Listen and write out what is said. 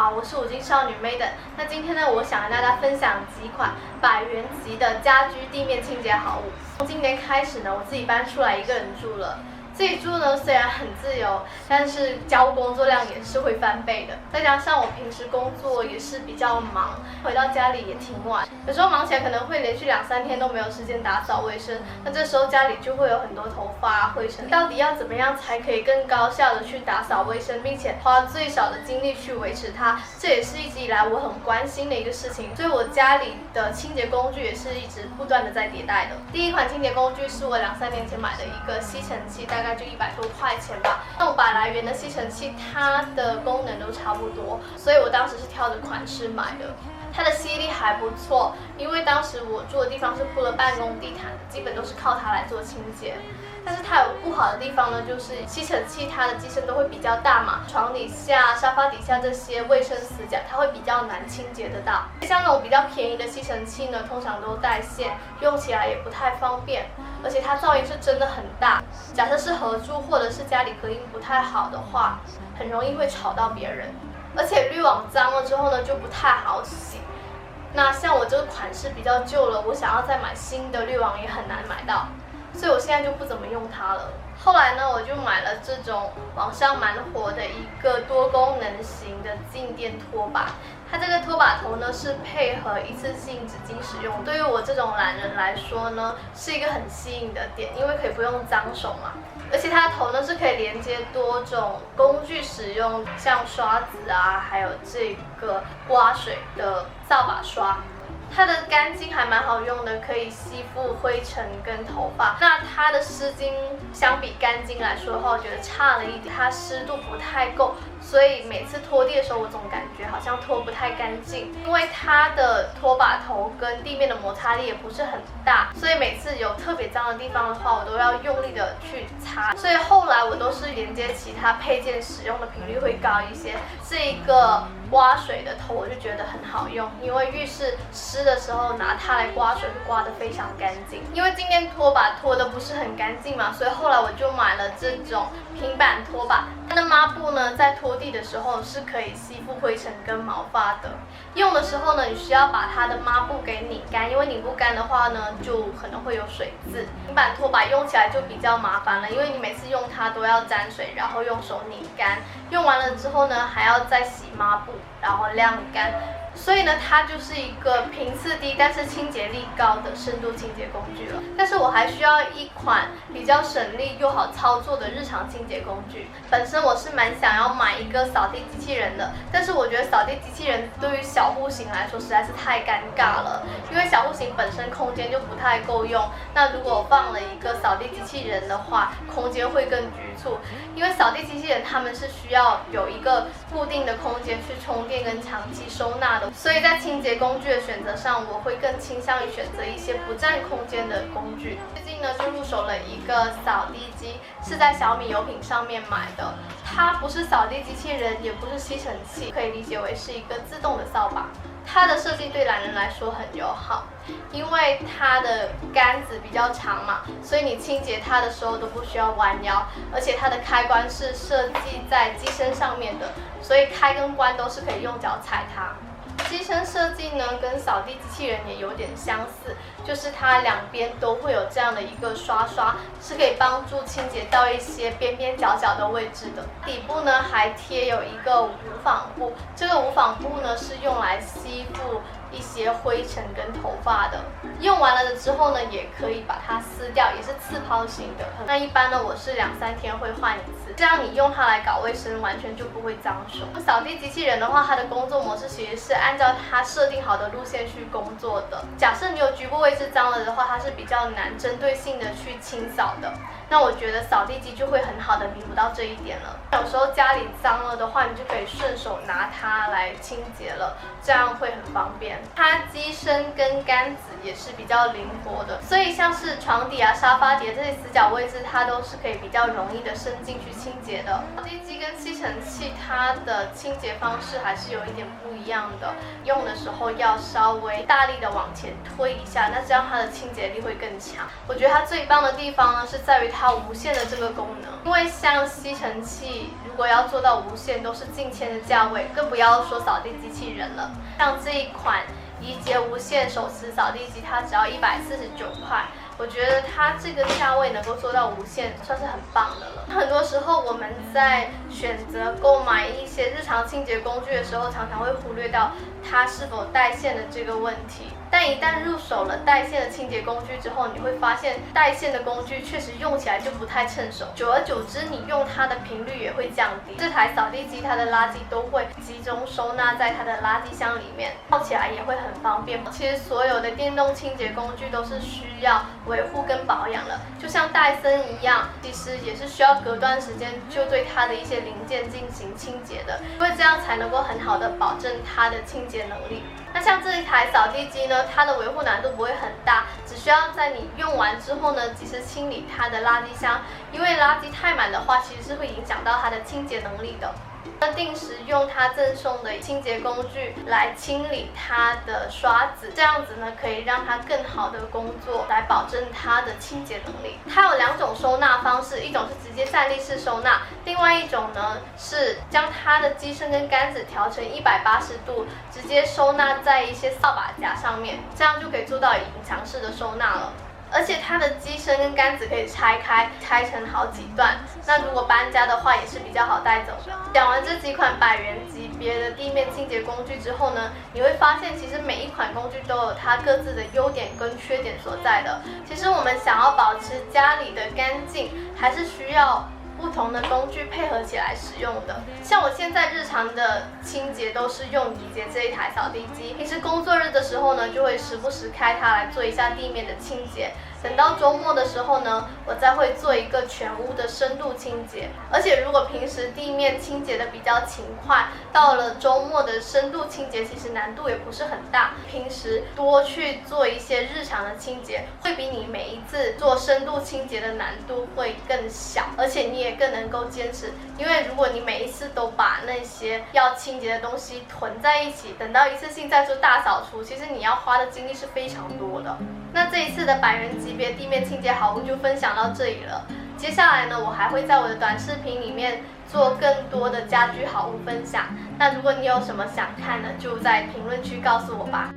好，我是五金少女 Maiden。那今天呢，我想跟大家分享几款100元级的家居地面清洁好物。从今年开始呢，我自己搬出来一个人住了。自己住呢，虽然很自由，但是家务工作量也是会翻倍的。再加上我平时工作也是比较忙，回到家里也挺晚，有时候忙起来可能会连续2-3天都没有时间打扫卫生。那这时候家里就会有很多头发、灰尘。到底要怎么样才可以更高效的去打扫卫生，并且花最少的精力去维持它？这也是一直以来我很关心的一个事情。所以我家里的清洁工具也是一直不断的在迭代的。第一款清洁工具是我2-3年前买的一个吸尘器，大概就100多块钱吧。那种100来元的吸尘器，它的功能都差不多，所以我当时是挑着款式买的。它的吸力还不错，因为当时我住的地方是铺了办公地毯的，基本都是靠它来做清洁。但是它有不好的地方呢，就是吸尘器它的机身都会比较大嘛，床底下、沙发底下这些卫生死角，它会比较难清洁得到。像那种比较便宜的吸尘器呢，通常都带线，用起来也不太方便，而且它噪音是真的很大。假设是合住或者是家里隔音不太好的话，很容易会吵到别人。而且滤网脏了之后呢，就不太好洗。那像我这个款式比较旧了，我想要再买新的滤网也很难买到，所以我现在就不怎么用它了。后来呢，我就买了这种网上蛮火的一个多功能型的静电拖把。它这个拖把头呢是配合一次性纸巾使用，对于我这种懒人来说呢，是一个很吸引的点，因为可以不用脏手嘛。而且它的头呢是可以连接多种工具使用，像刷子啊，还有这个刮水的扫把刷。它的干巾还蛮好用的，可以吸附灰尘跟头发。那它的湿巾相比干巾来说的话，我觉得差了一点，它湿度不太够，所以每次拖地的时候，我总感觉好像拖不太干净。因为它的拖把头跟地面的摩擦力也不是很大，所以每次有特别脏的地方的话，我都要用力的去擦。所以后来我都是连接其他配件使用的频率会高一些。这一个刮水的头我就觉得很好用，因为浴室湿的时候拿它来刮水会刮得非常干净。因为静电拖把拖得不是很干净嘛，所以后来我就买了这种平板拖把。它的抹布呢，在拖地的时候是可以吸附灰尘跟毛发的。用的时候呢，你需要把它的抹布给拧干，因为拧不干的话呢，就可能会有水渍。平板拖把用起来就比较麻烦了，因为你每次用它都要沾水，然后用手拧干。用完了之后呢，还要再洗抹布，然后晾干。所以呢，它就是一个频次低但是清洁力高的深度清洁工具了。但是我还需要一款比较省力又好操作的日常清洁工具。本身我是蛮想要买一个扫地机器人的，但是我觉得扫地机器人对于小户型来说实在是太尴尬了，因为小户型本身空间就不太够用。那如果放了一个扫地机器人的话，空间会更局促。因为扫地机器人他们是需要有一个固定的空间去充电跟长期收纳的。所以在清洁工具的选择上，我会更倾向于选择一些不占空间的工具。最近呢，就入手了一个扫地机，是在小米有品上面买的。它不是扫地机器人，也不是吸尘器，可以理解为是一个自动的扫把。它的设计对懒人来说很友好，因为它的杆子比较长嘛，所以你清洁它的时候都不需要弯腰，而且它的开关是设计在机身上面的，所以开跟关都是可以用脚踩它。机身设计呢，跟扫地机器人也有点相似，就是它两边都会有这样的一个刷，是可以帮助清洁到一些边边角角的位置的。底部呢还贴有一个无纺布，这个无纺布呢是用来吸附一些灰尘跟头发的。用完了之后呢，也可以把它撕掉，也是刺抛型的。那一般呢，我是2-3天会换一次，这样你用它来搞卫生，完全就不会脏手。扫地机器人的话，它的工作模式其实是按照它设定好的路线去工作的。假设你有局部位置脏了的话，它是比较难针对性的去清扫的。那我觉得扫地机就会很好的弥补到这一点了。有时候家里脏了的话，你就可以顺手拿它来清洁了，这样会很方便。它机身跟杆子也是比较灵活的，所以像是床底啊、沙发底这些死角位置，它都是可以比较容易的伸进去清洁的。扫地机跟吸尘器它的清洁方式还是有一点不一样的，用的时候要稍微大力的往前推一下，那这样它的清洁力会更强。我觉得它最棒的地方呢，是在于它无线的这个功能，因为像吸尘器，如果要做到无线，都是近千的价位，更不要说扫地机器人了。像这一款怡洁无线手持扫地机，它只要149块。我觉得它这个价位能够做到无线，算是很棒的了。很多时候我们在选择购买一些日常清洁工具的时候，常常会忽略到它是否带线的这个问题。但一旦入手了带线的清洁工具之后，你会发现带线的工具确实用起来就不太趁手，久而久之，你用它的频率也会降低。这台扫地机它的垃圾都会集中收纳在它的垃圾箱里面，用起来也会很方便。其实所有的电动清洁工具都是需要维护跟保养的，就像戴森一样，其实也是需要隔段时间就对它的一些零件进行清洁的，因为这样才能够很好的保证它的清洁能力。那像这一台扫地机呢，它的维护难度不会很大，只需要在你用完之后呢，及时清理它的垃圾箱，因为垃圾太满的话，其实是会影响到它的清洁能力的。定时用它赠送的清洁工具来清理它的刷子，这样子呢可以让它更好的工作，来保证它的清洁能力。它有2种收纳方式，一种是直接站立式收纳，另外一种呢是将它的机身跟杆子调成180度，直接收纳在一些扫把架上面，这样就可以做到隐藏式的收纳了。而且它的机身跟杆子可以拆开，拆成好几段。那如果搬家的话，也是比较好带走的。讲完这几款100元级别的地面清洁工具之后呢，你会发现其实每一款工具都有它各自的优点跟缺点所在的。其实我们想要保持家里的干净，还是需要不同的工具配合起来使用的。像我现在日常的清洁都是用怡洁这一台扫地机，平时工作日的时候呢，就会时不时开它来做一下地面的清洁。等到周末的时候呢，我再会做一个全屋的深度清洁。而且如果平时地面清洁的比较勤快，到了周末的深度清洁，其实难度也不是很大。平时多去做一些日常的清洁，会比你每一次做深度清洁的难度会更小，而且你也更能够坚持。因为如果你每一次都把那些要清洁的东西囤在一起，等到一次性再做大扫除，其实你要花的精力是非常多的。那这一次的100元级别地面清洁好物就分享到这里了。接下来呢，我还会在我的短视频里面做更多的家居好物分享。那如果你有什么想看的，就在评论区告诉我吧。